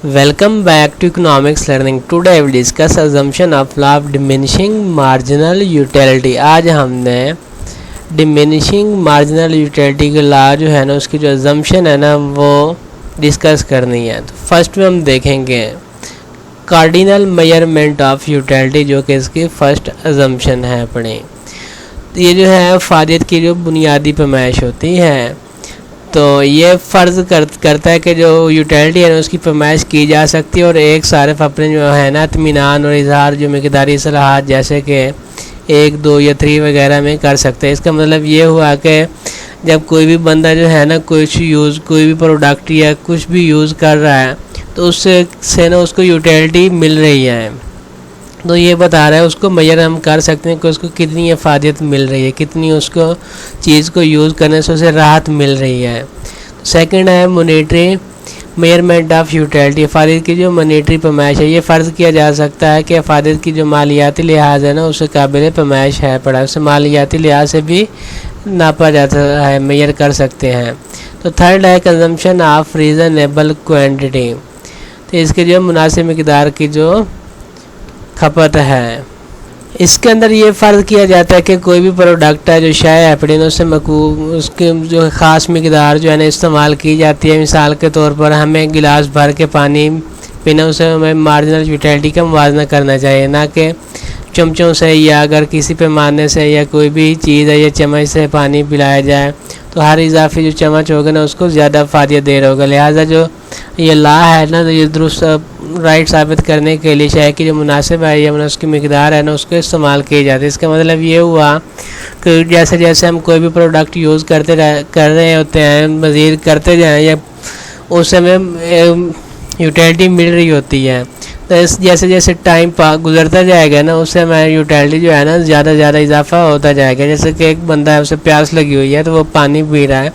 Welcome back to economics learning. Today I will discuss assumption of law of diminishing marginal utility. आज हमने diminishing marginal utility के law जो है ना उसकी जो assumption है ना वो डिस्कस करनी है. तो फर्स्ट में हम देखेंगे कार्डिनल मेजरमेंट ऑफ यूटिलिटी जो कि इसकी फर्स्ट assumption है अपनी. तो ये जो है फ़ायदे की जो बुनियादी पैमाइश होती है तो ये फ़र्ज़ करता है कि जो यूटिलिटी है ना उसकी पैमाइश की जा सकती है और एक सारिफ अपने जो है ना इत्मीनान और इजहार जो मकदारी सलाहत जैसे कि 1, 2 या 3 वगैरह में कर सकते हैं. इसका मतलब ये हुआ कि जब कोई भी बंदा जो है ना कोई भी प्रोडक्ट या कुछ भी यूज़ कर रहा है तो उससे ना उसको यूटिलिटी मिल रही है, तो ये बता रहा है उसको मेजर हम कर सकते हैं कि उसको कितनी अफादियत मिल रही है, कितनी उसको चीज़ को यूज़ करने से उसे राहत मिल रही है. सेकंड है मॉनेटरी मेजरमेंट ऑफ यूटिलिटी. अफादियत की जो मॉनेटरी पैमाइश है ये फ़र्ज़ किया जा सकता है कि अफादियत की जो मालियाती लिहाज है ना उसे काबिल पैमाइश है पड़ा, उसे मालियाती लिहाज से भी नापा जाता है, मेजर कर सकते हैं. तो थर्ड है कंजम्पशन ऑफ रीज़नेबल क्वान्टिटी. तो इसके जो मुनासिब मकदार की जो खपत है इसके अंदर ये फ़र्ज़ किया जाता है कि कोई भी प्रोडक्ट है जो शाय एपडिन उसके जो ख़ास मकदार जो है ना इस्तेमाल की जाती है. मिसाल के तौर पर हमें गिलास भर के पानी पीना, उसे हमें मार्जिनल यूटिलिटी का मुवाजना करना चाहिए, ना कि चमचों से या अगर किसी पैमाने से या कोई भी चीज़ है या चम्मच से पानी पिलाया जाए तो हर इजाफी जो चम्मच होगा ना उसको ज़्यादा फ़ायदा दे रहा होगा. लिहाजा जो ये ला है ना तो ये दुरुस्त राइट साबित करने के लिए शायद कि जो मुनासिब है या उसकी मकदार है ना उसको इस्तेमाल किए जाते हैं. इसका मतलब ये हुआ कि जैसे जैसे हम कोई भी प्रोडक्ट यूज़ कर रहे होते हैं मज़ीद करते जाएँ या उस समय यूटिलिटी मिल रही होती है, तो इस जैसे जैसे टाइम गुजरता जाएगा ना उससे हमारी यूटिलिटी जो है ना ज़्यादा इजाफा होता जाएगा. जैसे कि एक बंदा है उसे प्यास लगी हुई है तो वो पानी पी रहा है,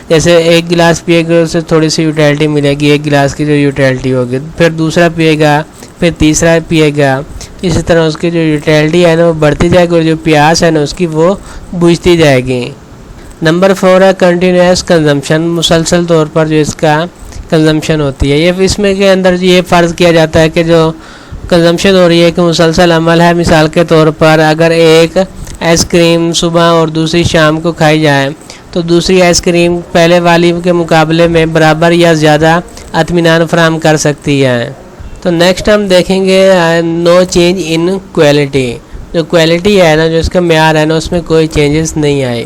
जैसे एक गिलास पिएगा उससे थोड़ी सी यूटिलिटी मिलेगी, एक गिलास की जो यूटिलिटी होगी, फिर दूसरा पिएगा, फिर तीसरा पिएगा, इसी तरह उसकी जो यूटिलिटी है ना वो बढ़ती जाएगी और जो प्यास है ना उसकी वो बुझती जाएगी. नंबर 4 है कंटिन्यूस कंजम्पशन. मुसलसल तौर पर जो इसका कंजम्पशन होती है ये इसमें के अंदर ये फ़र्ज़ किया जाता है कि जो कंजम्पशन हो रही है कि मुसलसल अमल है. मिसाल के तौर पर अगर एक आइसक्रीम सुबह और दूसरी शाम को खाई जाए तो दूसरी आइसक्रीम पहले वाली के मुकाबले में बराबर या ज़्यादा इत्मीनान फराहम कर सकती है. तो नेक्स्ट हम देखेंगे नो चेंज इन क्वालिटी. जो क्वालिटी है ना जो इसका मेयार है ना उसमें कोई चेंजेस नहीं आए.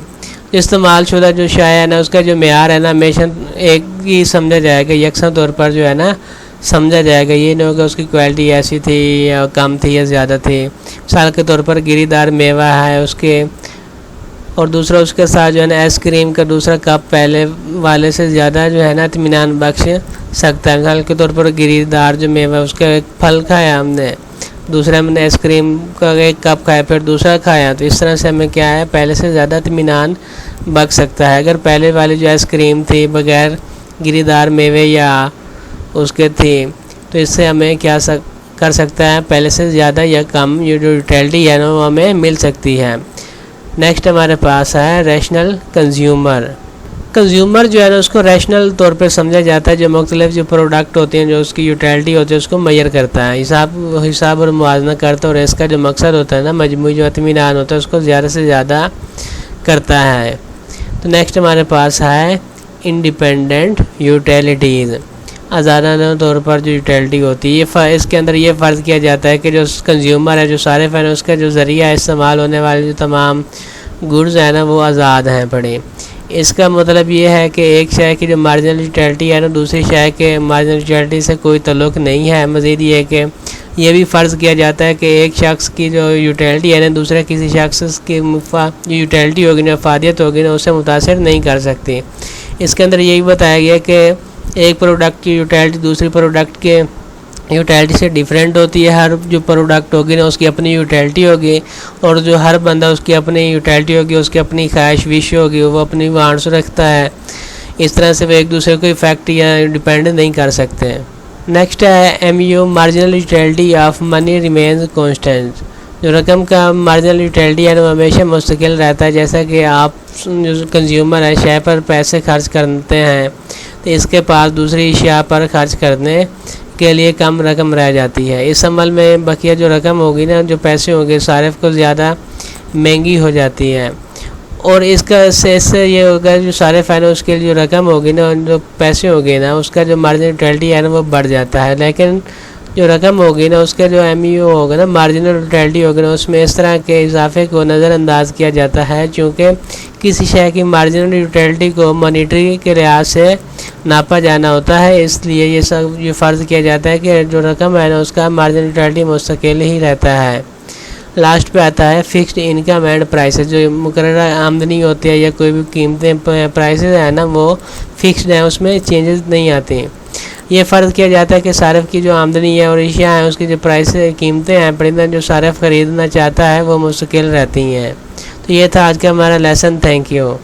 इस्तेमाल शुदा जो शाय है ना उसका जो मेयार है ना हमेशा एक ही समझा जाएगा, यकसा तौर पर जो है ना समझा जाएगा. ये नहीं होगा उसकी क्वालिटी ऐसी थी या कम थी या ज़्यादा थी. मिसाल के तौर पर गिरीदार मेवा है उसके और दूसरा उसके साथ जो है ना आइसक्रीम का दूसरा कप पहले वाले से ज़्यादा जो है ना इत्मीनान बख्श सकता है. मिसाल के तौर पर गिरीदार जो मेवा उसका एक फल खाया हमने, दूसरा हमने आइसक्रीम का एक कप खाया, फिर दूसरा खाया, तो इस तरह से हमें क्या है पहले से ज़्यादा इत्मीनान बख्श सकता है. अगर पहले वाली जो आइसक्रीम थी बग़ैर गिरीदार मेवे या उसके थी तो इससे हमें क्या कर सकता है पहले से ज़्यादा या कम ये जो यूटिलिटी है ना वो हमें मिल सकती है. नेक्स्ट हमारे पास है रैशनल कंज्यूमर. कंज्यूमर जो है ना उसको रैशनल तौर पे समझा जाता है जो मुख्तलिफ जो प्रोडक्ट होते हैं जो उसकी यूटिलिटी होती है उसको मेजर करता है, हिसाब और मुआवजा करता है और इसका जो मकसद होता है ना मजमूई जो इत्मीनान होता है उसको ज़्यादा से ज़्यादा करता है. तो नेक्स्ट हमारे पास है इंडिपेंडेंट यूटिलिटीज़. आज़ादाना तौर पर जो यूटिलिटी होती है इसके अंदर ये फ़र्ज़ किया जाता है कि जो कंज्यूमर है जो सारिफ है उसका जो ज़रिया इस्तेमाल होने वाले जो तमाम गुड्स हैं ना वो आज़ाद हैं पड़े. इसका मतलब ये है कि एक शय की जो मार्जिनल यूटिलिटी है ना दूसरी शय के मार्जिनल यूटिलिटी से कोई तल्लुक़ नहीं है. मज़ीद ये कि ये भी फ़र्ज़ किया जाता है कि एक शख्स की जो यूटिलिटी है ना दूसरे किसी शख्स की जो यूटिलिटी होगी ना अफादियत होगी ना उससे मुतासिर नहीं कर सकती. इसके अंदर यही बताया गया कि एक प्रोडक्ट की यूटिलिटी दूसरी प्रोडक्ट के यूटिलिटी से डिफरेंट होती है. हर जो प्रोडक्ट होगी ना उसकी अपनी यूटिलिटी होगी और जो हर बंदा उसकी अपनी यूटिलिटी होगी, उसकी अपनी ख्वाहिश विश होगी, वो अपनी वांट्स रखता है. इस तरह से वो एक दूसरे को इफेक्ट या डिपेंड नहीं कर सकते हैं. नेक्स्ट है MU marginal utility of money remains constant. जो रकम का मार्जिनल यूटिलिटी है वो हमेशा मुस्तकिल रहता है. जैसा कि आप जो कंज्यूमर है शय पर पैसे खर्च करते हैं तो इसके पास दूसरी अशिया पर खर्च करने کے لیے کم رقم رہ جاتی ہے۔ اس عمل میں بقیہ جو رقم ہوگی نا، جو پیسے ہوں گے، صارف کو زیادہ مہنگی ہو جاتی ہے، اور اس سے یہ ہوگا جو صارف ہے نا اس کے لیے جو رقم ہوگی نا، جو پیسے ہوگے نا، اس کا جو مارجنل یوٹیلٹی ہے نا وہ بڑھ جاتا ہے۔ لیکن جو رقم ہوگی نا اس کا جو ایم یو ہوگا نا، مارجنل یوٹیلٹی ہوگی نا، اس میں اس طرح کے اضافے کو نظر انداز کیا جاتا ہے چونکہ کسی شے کی مارجنل یوٹیلٹی کو مانیٹری کے لحاظ سے ناپا جانا ہوتا ہے، اس لیے یہ فرض کیا جاتا ہے کہ جو رقم ہے نا اس کا مارجنل یوٹیلٹی مستقل ہی رہتا ہے۔ لاسٹ پہ آتا ہے فکسڈ انکم اینڈ پرائسز، جو مقررہ آمدنی ہوتی ہے یا کوئی بھی قیمتیں پرائسز ہیں نا وہ فکسڈ ہیں، اس میں چینجز نہیں آتے ہیں۔ یہ فرض کیا جاتا ہے کہ صارف کی جو آمدنی ہے اور اشیاء ہیں اس کی جو قیمتیں ہیں پرندہ جو صارف خریدنا چاہتا ہے وہ مستقل رہتی ہیں۔ تو یہ تھا آج کا ہمارا لیسن۔ Thank you.